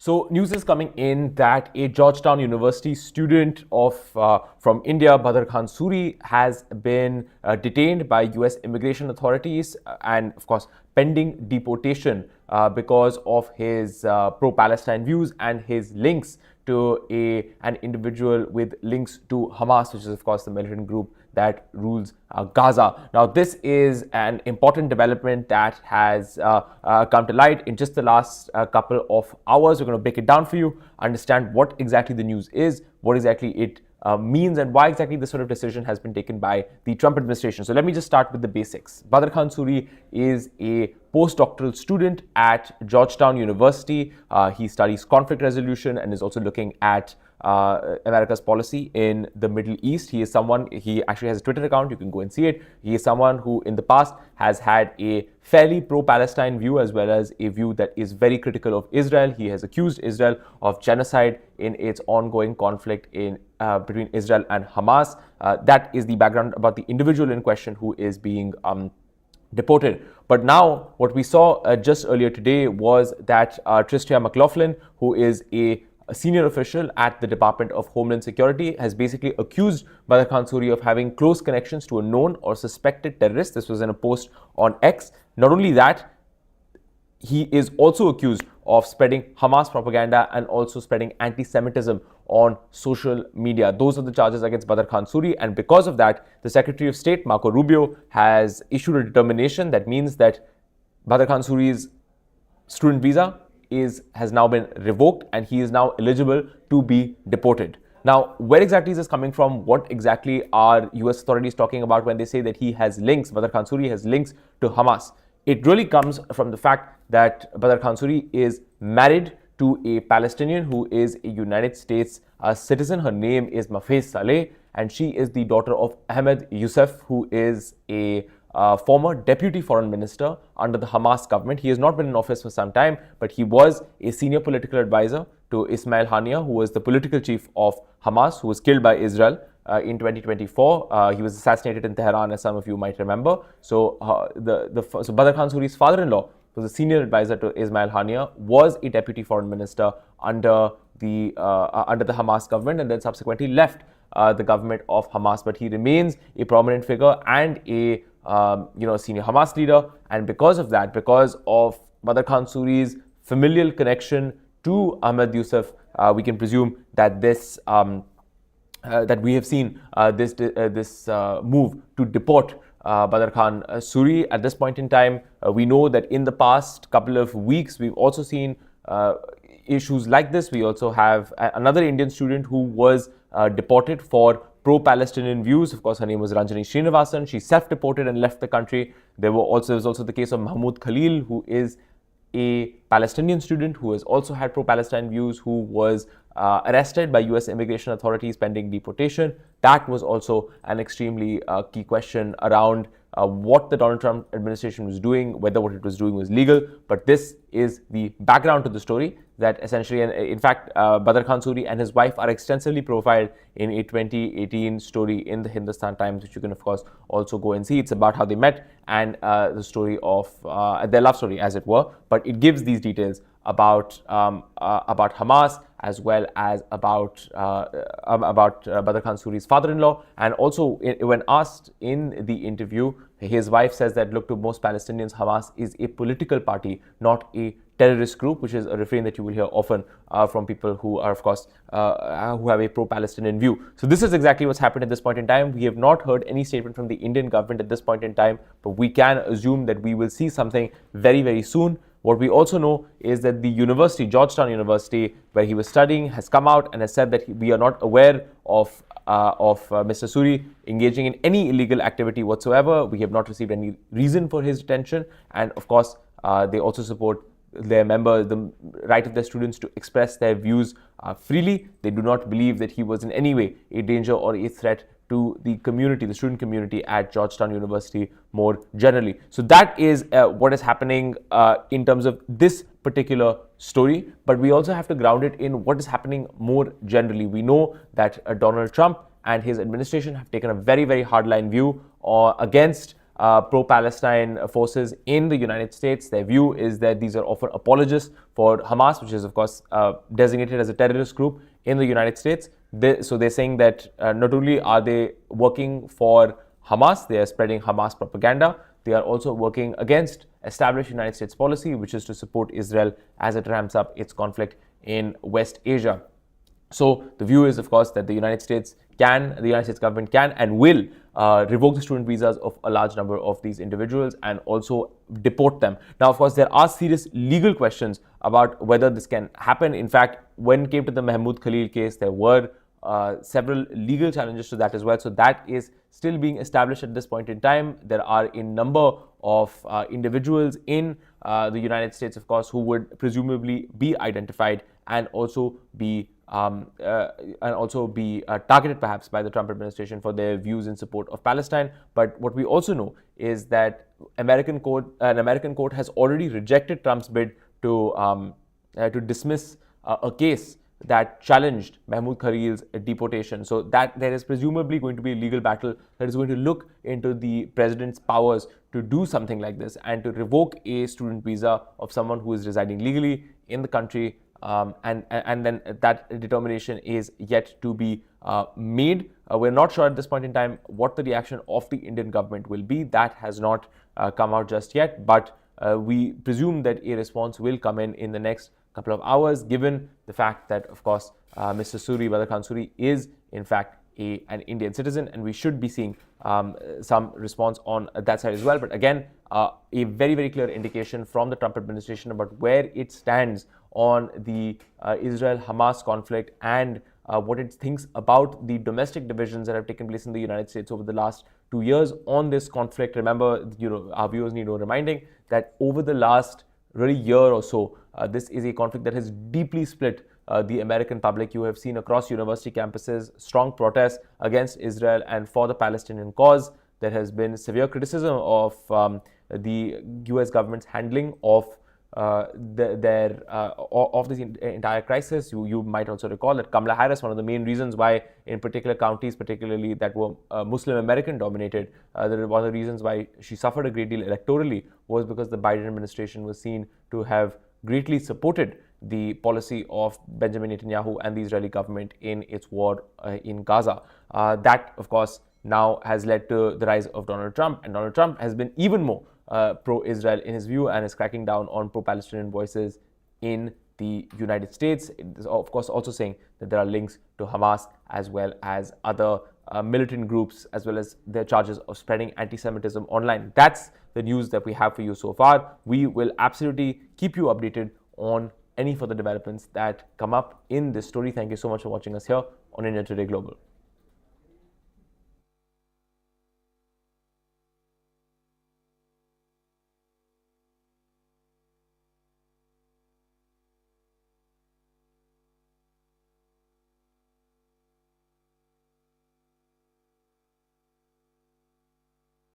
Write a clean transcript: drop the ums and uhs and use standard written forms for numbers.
So news is coming in that a Georgetown University student from India, Badr Khan Suri, has been detained by US immigration authorities and, of course, pending deportation because of his pro-Palestine views and his links to an individual with links to Hamas, which is, of course, the militant group that rules Gaza. Now, this is an important development that has come to light in just the last couple of hours. We're going to break it down for you, understand what exactly the news is, what exactly it means, and why exactly this sort of decision has been taken by the Trump administration. So let me just start with the basics. Badr Khan Suri is a postdoctoral student at Georgetown University. He studies conflict resolution and is also looking at America's policy in the Middle East. He actually has a Twitter account. You can go and see it. He is someone who in the past has had a fairly pro-Palestine view as well as a view that is very critical of Israel. He has accused Israel of genocide in its ongoing conflict between Israel and Hamas. That is the background about the individual in question who is being deported. But now what we saw just earlier today was that Tristia McLaughlin, who is a senior official at the Department of Homeland Security, has basically accused Badr Khan Suri of having close connections to a known or suspected terrorist. This was in a post on X. Not only that, he is also accused of spreading Hamas propaganda and also spreading anti-Semitism on social media. Those are the charges against Badr Khan Suri, and because of that, the Secretary of State, Marco Rubio, has issued a determination that means that Badr Khan Suri's student visa has now been revoked and he is now eligible to be deported. Now, where exactly is this coming from? What exactly are US authorities talking about when they say that he has links, Badr Khan Suri has links to Hamas? It really comes from the fact that Badr Khan Suri is married to a Palestinian who is a United States citizen. Her name is Mafez Saleh, and she is the daughter of Ahmed Youssef, who is a former deputy foreign minister under the Hamas government. He has not been in office for some time, but he was a senior political advisor to Ismail Haniyeh, who was the political chief of Hamas, who was killed by Israel in 2024. He was assassinated in Tehran, as some of you might remember. So, so Badr Khan Suri's father-in-law was a senior advisor to Ismail Haniyeh, was a deputy foreign minister under the Hamas government, and then subsequently left the government of Hamas. But he remains a prominent figure and a senior Hamas leader, and because of that, because of Badr Khan Suri's familial connection to Ahmed Youssef, we can presume that that we have seen this move to deport Badr Khan Suri. At this point in time, we know that in the past couple of weeks, we've also seen issues like this. We also have another Indian student who was deported for pro-Palestinian views. Of course, her name was Ranjani Srinivasan. She self-deported and left the country. There was also the case of Mahmoud Khalil, who is a Palestinian student who has also had pro-Palestine views, who was arrested by US immigration authorities pending deportation. That was also an extremely key question around what the Donald Trump administration was doing, whether what it was doing was legal. But this is the background to the story, that essentially, and in fact, Badr Khan Suri and his wife are extensively profiled in a 2018 story in the Hindustan Times, which you can, of course, also go and see. It's about how they met and the story of their love story, as it were. But it gives these details about Hamas, as well as about Badr Khan Suri's father-in-law. And also, when asked in the interview, his wife says that, look, to most Palestinians, Hamas is a political party, not a terrorist group, which is a refrain that you will hear often from people who are, of course, who have a pro-Palestinian view. So this is exactly what's happened at this point in time. We have not heard any statement from the Indian government at this point in time, but we can assume that we will see something very, very soon. What we also know is that the university, Georgetown University, where he was studying, has come out and has said that we are not aware of Mr. Suri engaging in any illegal activity whatsoever. We have not received any reason for his detention, and of course, they also support their members, the right of their students to express their views freely. They do not believe that he was in any way a danger or a threat to the community, the student community at Georgetown University more generally. So that is what is happening in terms of this particular story, but we also have to ground it in what is happening more generally. We know that Donald Trump and his administration have taken a very, very hardline view against pro-Palestine forces in the United States. Their view is that these are often apologists for Hamas, which is, of course, designated as a terrorist group in the United States. So they're saying that not only are they working for Hamas, they are spreading Hamas propaganda, they are also working against established United States policy, which is to support Israel as it ramps up its conflict in West Asia. So the view is, of course, that the United States government can and will revoke the student visas of a large number of these individuals and also deport them. Now, of course, there are serious legal questions about whether this can happen. In fact, when it came to the Mahmoud Khalil case, there were several legal challenges to that as well. So that is still being established at this point in time. There are a number of individuals in the United States, of course, who would presumably be identified and also be targeted perhaps by the Trump administration for their views in support of Palestine. But what we also know is that an American court has already rejected Trump's bid to dismiss a case that challenged Mahmoud Khalil's deportation. So that there is presumably going to be a legal battle that is going to look into the president's powers to do something like this and to revoke a student visa of someone who is residing legally in the country. And then that determination is yet to be made. We're not sure at this point in time what the reaction of the Indian government will be. That has not come out just yet, but we presume that a response will come in the next couple of hours, given the fact that, of course, Mr. Badr Khan Suri is in fact an Indian citizen, and we should be seeing some response on that side as well. But again, a very, very clear indication from the Trump administration about where it stands on the Israel-Hamas conflict and what it thinks about the domestic divisions that have taken place in the United States over the last 2 years on this conflict. Remember, our viewers need no reminding that over the last really year or so, this is a conflict that has deeply split the American public. You have seen across university campuses strong protests against Israel and for the Palestinian cause. There has been severe criticism of the US government's handling of this entire crisis. You might also recall that Kamala Harris, one of the main reasons why in particular counties, particularly that were Muslim American dominated, one of the reasons why she suffered a great deal electorally was because the Biden administration was seen to have greatly supported the policy of Benjamin Netanyahu and the Israeli government in its war in Gaza. That, of course, now has led to the rise of Donald Trump, and Donald Trump has been even more pro-Israel in his view and is cracking down on pro-Palestinian voices in the United States. It is, of course, also saying that there are links to Hamas as well as other militant groups, as well as their charges of spreading anti-Semitism online. That's the news that we have for you so far. We will absolutely keep you updated on any further developments that come up in this story. Thank you so much for watching us here on India Today Global.